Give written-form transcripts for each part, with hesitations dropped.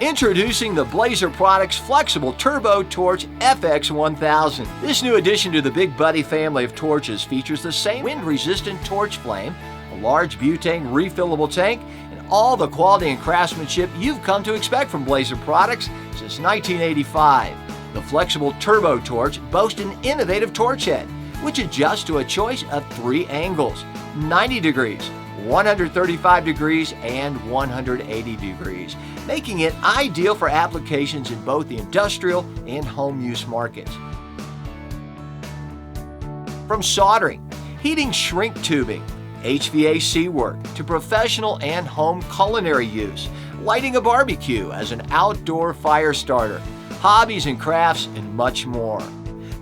Introducing the Blazer Products Flexible Turbo Torch FX1000. This new addition to the Big Buddy family of torches features the same wind-resistant torch flame, a large butane refillable tank, and all the quality and craftsmanship you've come to expect from Blazer Products since 1985. The Flexible Turbo Torch boasts an innovative torch head, which adjusts to a choice of 3 angles: 90 degrees, 135 degrees, and 180 degrees, making it ideal for applications in both the industrial and home use markets. From soldering, heating shrink tubing, HVAC work, to professional and home culinary use, lighting a barbecue as an outdoor fire starter, hobbies and crafts, and much more.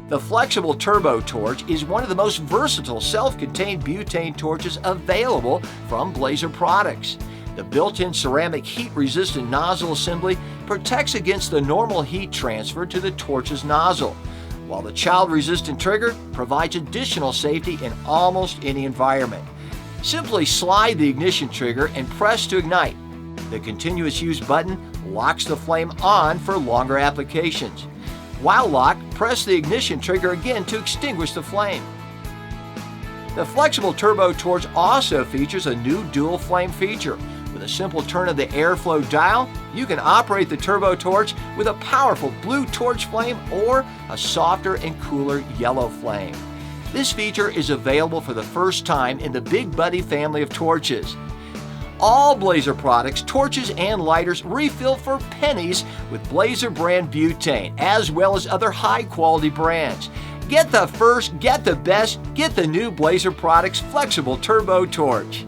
The Flexible Turbo Torch is one of the most versatile self-contained butane torches available from Blazer Products. The built-in ceramic heat-resistant nozzle assembly protects against the normal heat transfer to the torch's nozzle, while the child-resistant trigger provides additional safety in almost any environment. Simply slide the ignition trigger and press to ignite. The continuous use button locks the flame on for longer applications. While locked, press the ignition trigger again to extinguish the flame. The Flexible Turbo Torch also features a new dual flame feature. With a simple turn of the airflow dial, you can operate the turbo torch with a powerful blue torch flame or a softer and cooler yellow flame. This feature is available for the first time in the Big Buddy family of torches. All Blazer Products torches and lighters refill for pennies with Blazer brand butane, as well as other high-quality brands. Get the first, get the best, get the new Blazer Products Flexible Turbo Torch.